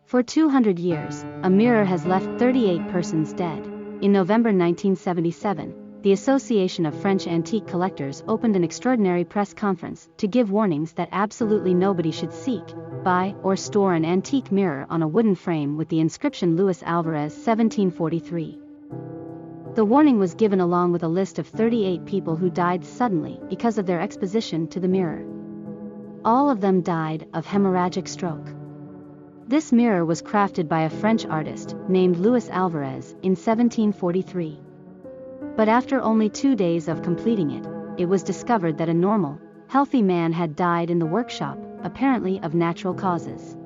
For 200 years, a mirror has left 38 persons dead. In November 1977, the Association of French Antique Collectors opened an extraordinary press conference to give warnings that absolutely nobody should seek, buy, or store an antique mirror on a wooden frame with the inscription Luis Alvarez 1743. The warning was given along with a list of 38 people who died suddenly because of their exposition to the mirror. All of them died of hemorrhagic stroke. This mirror was crafted by a French artist named Luis Alvarez in 1743. But after only 2 days of completing it, it was discovered that a normal, healthy man had died in the workshop, apparently of natural causes.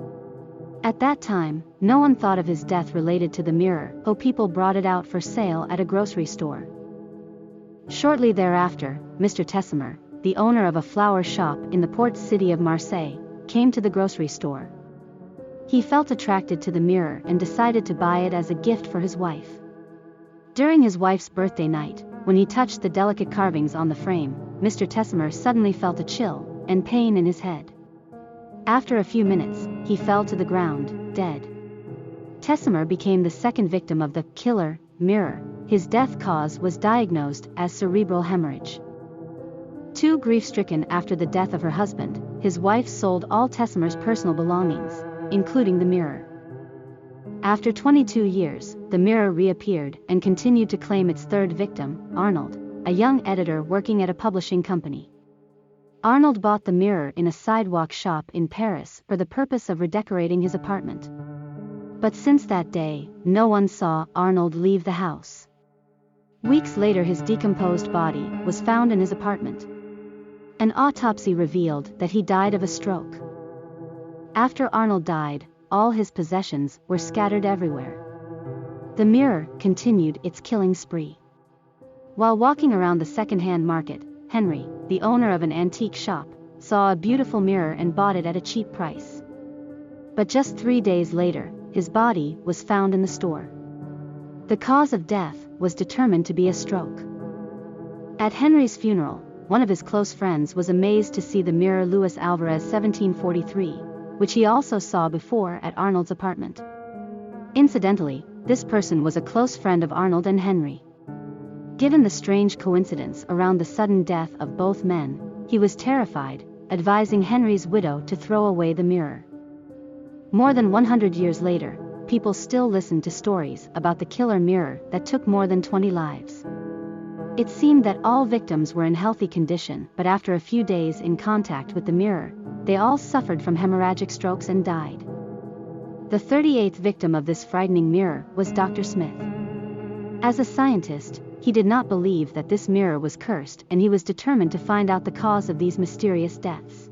At that time, no one thought of his death related to the mirror, though people brought it out for sale at a grocery store. Shortly thereafter, Mr. Tessimer, the owner of a flower shop in the port city of Marseille, came to the grocery store. He felt attracted to the mirror and decided to buy it as a gift for his wife. During his wife's birthday night, when he touched the delicate carvings on the frame, Mr. Tessimer suddenly felt a chill and pain in his head. After a few minutes, he fell to the ground, dead. Tessimer became the second victim of the killer mirror. His death cause was diagnosed as cerebral hemorrhage. Too grief-stricken after the death of her husband, his wife sold all Tessimer's personal belongings, including the mirror. After 22 years, the mirror reappeared and continued to claim its third victim, Arnold, a young editor working at a publishing company. Arnold bought the mirror in a sidewalk shop in Paris for the purpose of redecorating his apartment. But since that day, no one saw Arnold leave the house. Weeks later, his decomposed body was found in his apartment. An autopsy revealed that he died of a stroke. After Arnold died, all his possessions were scattered everywhere. The mirror continued its killing spree. While walking around the second-hand market, Henry, the owner of an antique shop, saw a beautiful mirror and bought it at a cheap price. But just 3 days later, his body was found in the store. The cause of death was determined to be a stroke. At Henry's funeral, one of his close friends was amazed to see the mirror Luis Alvarez 1743, which he also saw before at Arnold's apartment. Incidentally, this person was a close friend of Arnold and Henry. Given the strange coincidence around the sudden death of both men, he was terrified, advising Henry's widow to throw away the mirror. More than 100 years later, people still listen to stories about the killer mirror that took more than 20 lives. It seemed that all victims were in healthy condition, but after a few days in contact with the mirror, they all suffered from hemorrhagic strokes and died. The 38th victim of this frightening mirror was Dr. Smith. As a scientist, he did not believe that this mirror was cursed, and he was determined to find out the cause of these mysterious deaths.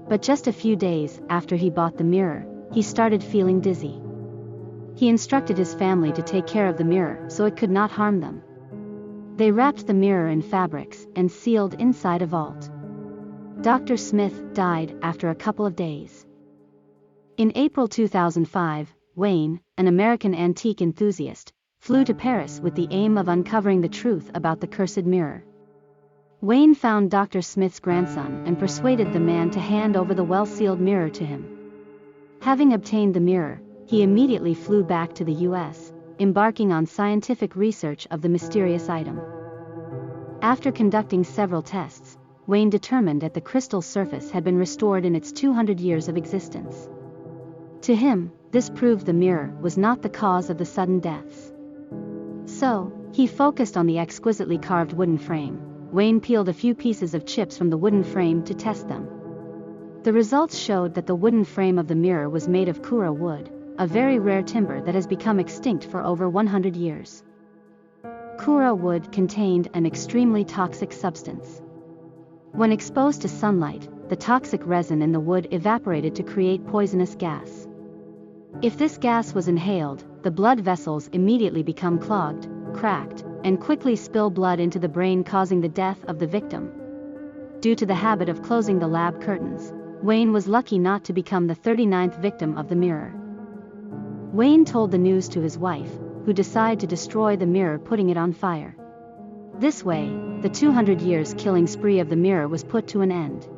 But just a few days after he bought the mirror, he started feeling dizzy. He instructed his family to take care of the mirror so it could not harm them. They wrapped the mirror in fabrics and sealed inside a vault. Dr. Smith died after a couple of days. In April 2005, Wayne, an American antique enthusiast, flew to Paris with the aim of uncovering the truth about the cursed mirror. Wayne found Dr. Smith's grandson and persuaded the man to hand over the well-sealed mirror to him. Having obtained the mirror, he immediately flew back to the U.S., embarking on scientific research of the mysterious item. After conducting several tests, Wayne determined that the crystal surface had been restored in its 200 years of existence. To him, this proved the mirror was not the cause of the sudden deaths. So, he focused on the exquisitely carved wooden frame. Wayne peeled a few pieces of chips from the wooden frame to test them. The results showed that the wooden frame of the mirror was made of kura wood, a very rare timber that has become extinct for over 100 years. Kura wood contained an extremely toxic substance. When exposed to sunlight, the toxic resin in the wood evaporated to create poisonous gas. If this gas was inhaled, the blood vessels immediately become clogged, cracked, and quickly spill blood into the brain, causing the death of the victim. Due to the habit of closing the lab curtains, Wayne was lucky not to become the 39th victim of the mirror. Wayne told the news to his wife, who decided to destroy the mirror, putting it on fire. This way, the 200 years killing spree of the mirror was put to an end.